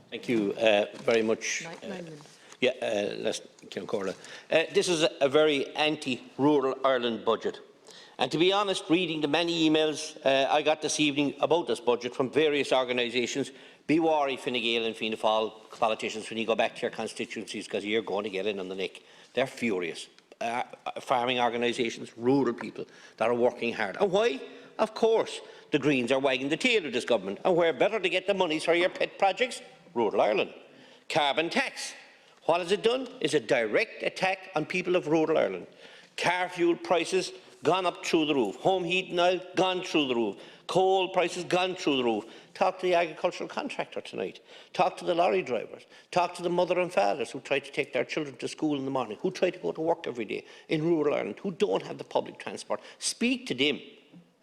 Thank you very much. This is a very anti-rural Ireland budget. And to be honest, reading the many emails I got this evening about this budget from various organisations, be wary, Fine Gael and Fianna Fáil politicians, when you go back to your constituencies, because you're going to get in on the neck. They're furious. Farming organisations, rural people that are working hard. And why? Of course, the Greens are wagging the tail of this government. And where better to get the monies for your pet projects? Rural Ireland. Carbon tax. What has it done? It's a direct attack on people of rural Ireland. Car fuel prices gone up through the roof. Home heating oil gone through the roof. Coal prices gone through the roof. Talk to the agricultural contractor tonight. Talk to the lorry drivers. Talk to the mother and fathers who try to take their children to school in the morning, who try to go to work every day in rural Ireland, who don't have the public transport. Speak to them.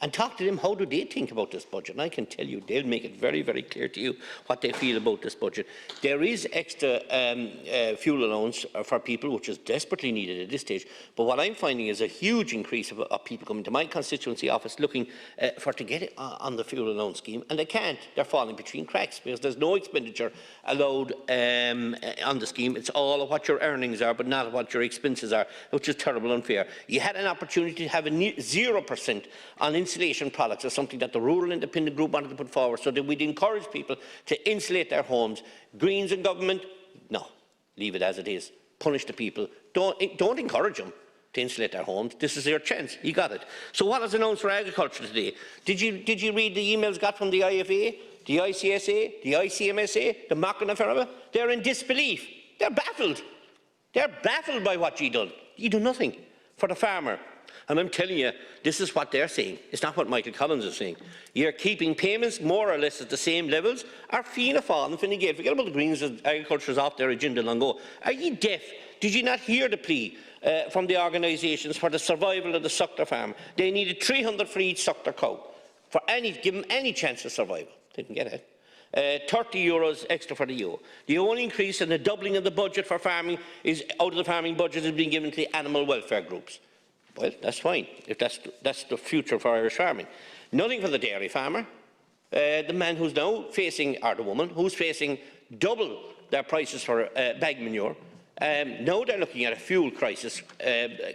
And talk to them, how do they think about this budget? And I can tell you, they'll make it very, very clear to you what they feel about this budget. There is extra fuel allowance for people, which is desperately needed at this stage. But what I'm finding is a huge increase of people coming to my constituency office looking to get it on the fuel allowance scheme. And they can't. They're falling between cracks because there's no expenditure allowed on the scheme. It's all of what your earnings are, but not what your expenses are, which is terrible unfair. You had an opportunity to have a 0% on insulation products, or something that the Rural Independent Group wanted to put forward, so that we'd encourage people to insulate their homes. Greens in government, no, leave it as it is. Punish the people. Don't encourage them to insulate their homes. This is your chance. You got it. So what is announced for agriculture today? Did you read the emails got from the IFA, the ICSA, the ICMSA, the Macron and Ferraba? They're in disbelief. They're baffled. They're baffled by what you done. You do nothing for the farmer. And I'm telling you, this is what they're saying. It's not what Michael Collins is saying. You're keeping payments more or less at the same levels. Are Fianna Fáil and Fine Gael, forget about the Greens, agriculture is off their agenda long ago. Are you deaf? Did you not hear the plea from the organisations for the survival of the suckler farm? They needed 300 for each suckler cow, give them any chance of survival. Didn't get it. €30 extra for the ewe. The only increase in the doubling of the budget for farming is out of the farming budget is being given to the animal welfare groups. Well, that's fine, if that's the future for Irish farming. Nothing for the dairy farmer. The man who's now facing, or the woman, who's facing double their prices for bag manure. Now they're looking at a fuel crisis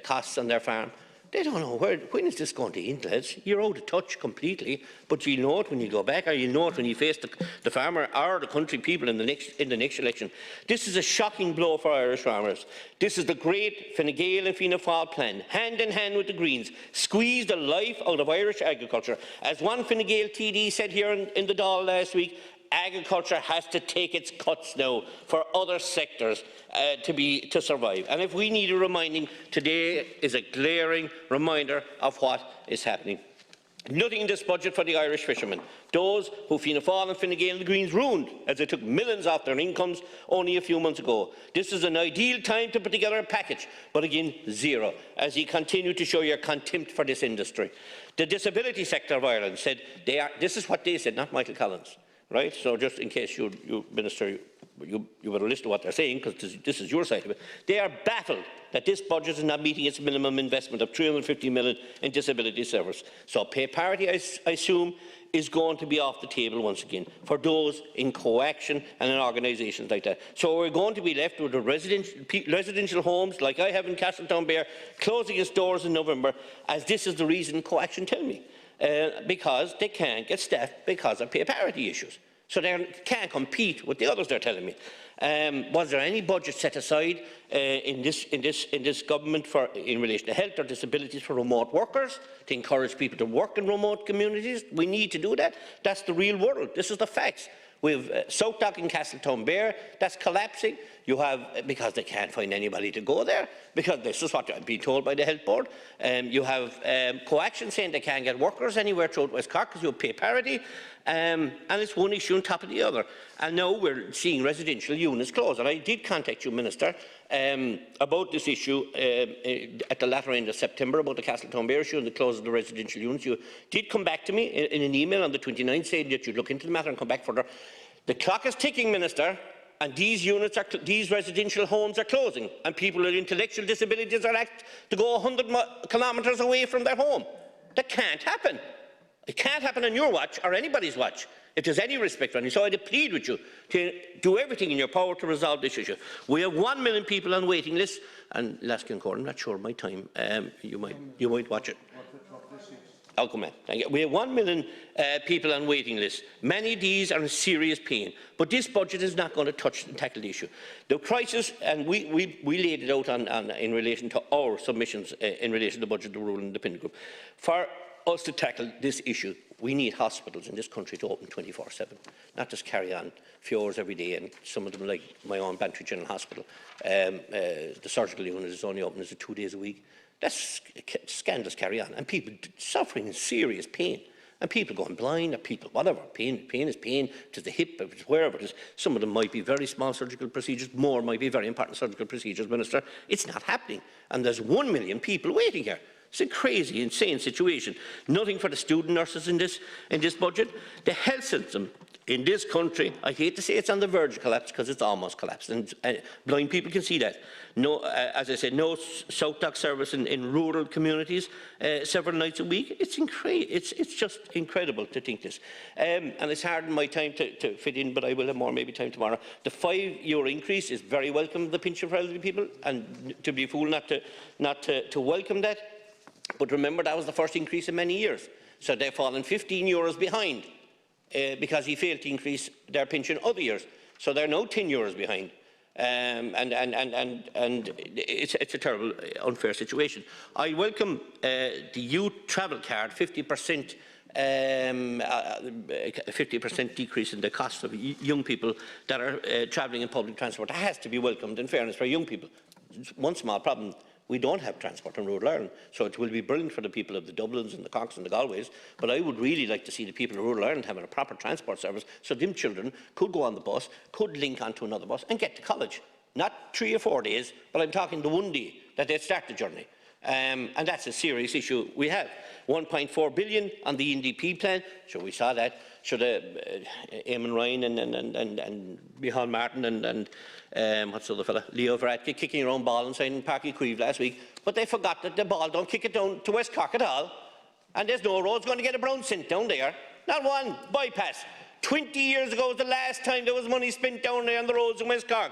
costs on their farm. They don't know when is this going to end, lads. You're out of touch completely, but you'll know it when you go back, or you'll know it when you face the farmer or the country people in the next election. This is a shocking blow for Irish farmers. This is the great Fine Gael and Fianna Fáil plan, hand in hand with the Greens, squeeze the life out of Irish agriculture. As one Fine Gael TD said here in the Dáil last week, agriculture has to take its cuts now for other sectors to survive. And if we need a reminding, today is a glaring reminder of what is happening. Nothing in this budget for the Irish fishermen, those who Fianna Fáil and Fine Gael and the Greens ruined as they took millions off their incomes only a few months ago. This is an ideal time to put together a package, but again, zero, as you continue to show your contempt for this industry. The disability sector of Ireland said this is what they said, not Michael Collins. Right? So just in case you Minister, you better listen to what they're saying, because this is your side of it. They are baffled that this budget is not meeting its minimum investment of $350 million in disability service. So pay parity, I assume, is going to be off the table once again for those in co-action and in organisations like that. So we're going to be left with the residential homes, like I have in Castletownbere, closing its doors in November, as this is the reason co-action tell me. Because they can't get staff because of pay parity issues. So they can't compete with the others, they're telling me. Was there any budget set aside in this government in relation to health or disabilities for remote workers, to encourage people to work in remote communities? We need to do that. That's the real world. This is the facts. We have South Dock in Castletownbere, that's collapsing. You have, because they can't find anybody to go there, because this is what I've been told by the Health Board. You have co-action saying they can't get workers anywhere throughout West Cork because you have pay parity, and it's one issue on top of the other. And now we're seeing residential units close. And I did contact you, Minister, about this issue at the latter end of September, about the Castletownbere issue and the close of the residential units. You did come back to me in an email on the 29th saying that you'd look into the matter and come back further. The clock is ticking, Minister. And these residential homes are closing, and people with intellectual disabilities are asked to go 100 kilometres away from their home. That can't happen. It can't happen on your watch or anybody's watch if there's any respect on you. So I'd plead with you to do everything in your power to resolve this issue. We have 1 million people on waiting lists, and Laskin Court, I'm not sure of my time. You might watch it. I'll come in. Thank you. We have 1 million people on waiting lists. Many of these are in serious pain, but this budget is not going to touch and tackle the issue. The crisis, and we laid it out in relation to our submissions in relation to the budget, the Rural and Independent Group. For us to tackle this issue, we need hospitals in this country to open 24/7, not just carry on a few hours every day, and some of them, like my own Bantry General Hospital, the surgical unit is only open 2 days a week. That's scandalous carry on, and people suffering in serious pain, and people going blind, or people, whatever, pain is pain, to the hip, wherever it is. Some of them might be very small surgical procedures, more might be very important surgical procedures, Minister. It's not happening, and there's 1 million people waiting here. It's a crazy, insane situation. Nothing for the student nurses in this budget. The health system in this country, I hate to say it's on the verge of collapse because it's almost collapsed, and blind people can see that. No, as I said, no South Dock service in rural communities several nights a week. It's just incredible to think this. And it's hard in my time to fit in, but I will have more maybe time tomorrow. The €5 increase is very welcome, the pension for elderly people, and to be a fool not to welcome that. But remember, that was the first increase in many years. So they've fallen €15 behind because he failed to increase their pension other years. So they're now €10 behind. And it's a terrible, unfair situation. I welcome the youth travel card, 50% 50% decrease in the cost of young people that are travelling in public transport. That has to be welcomed, in fairness, for young people. One small problem: we don't have transport in rural Ireland, so it will be brilliant for the people of the Dublins and the Corks and the Galways, but I would really like to see the people of rural Ireland having a proper transport service, so them children could go on the bus, could link onto another bus and get to college. Not 3 or 4 days, but I'm talking the one day that they start the journey. And that's a serious issue we have. 1.4 billion on the NDP plan. Sure, we saw that. Sure, Eamon Ryan and Micheál Martin and what's the other fella, Leo Varadkar, kicking around ball inside in Páirc Uí Chaoimh last week, but they forgot that the ball don't kick it down to West Cork at all, and there's no roads going to get a brown cent down there. Not one bypass. 20 years ago was the last time there was money spent down there on the roads in West Cork.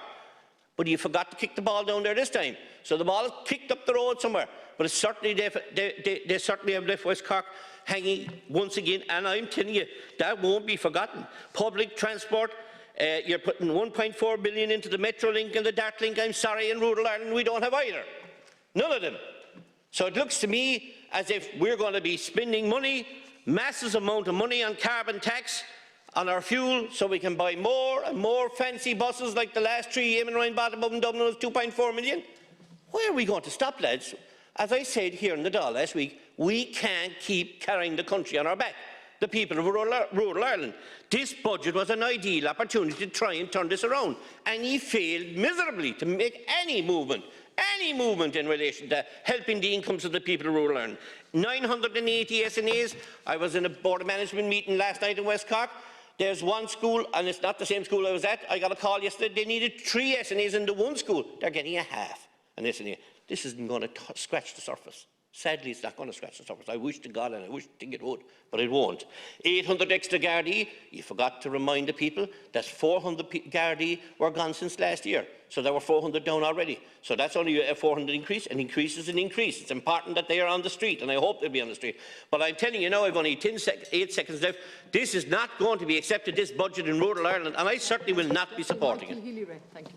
But you forgot to kick the ball down there this time. So the ball is kicked up the road somewhere. But it's certainly they certainly have left West Cork hanging once again. And I'm telling you, that won't be forgotten. Public transport, you're putting 1.4 billion into the Metrolink and the Dartlink. I'm sorry, in rural Ireland we don't have either. None of them. So it looks to me as if we're going to be spending money, massive amount of money on carbon tax, on our fuel, so we can buy more and more fancy buses like the last 3 Eamon Ryan bought above in Dublin was 2.4 million. Where are we going to stop, lads? As I said here in the Dáil last week, we can't keep carrying the country on our back, the people of rural Ireland. This budget was an ideal opportunity to try and turn this around, and he failed miserably to make any movement in relation to helping the incomes of the people of rural Ireland. 980 SNAs. I was in a board of management meeting last night in West Cork. There's one school, and it's not the same school I was at. I got a call yesterday. They needed 3 SNAs in the one school. They're getting a half an SNA. This isn't going to scratch the surface. Sadly, it's not going to scratch the surface. I wish to God, and I wish to think it would, but it won't. 800 extra Gardaí. You forgot to remind the people that 400 Gardaí were gone since last year. So there were 400 down already. So that's only a 400 increase. An increase is an increase. It's important that they are on the street, and I hope they'll be on the street. But I'm telling you now, I've only 8 seconds left. This is not going to be accepted, this budget in rural Ireland, and I certainly will not be supporting it. Thank you.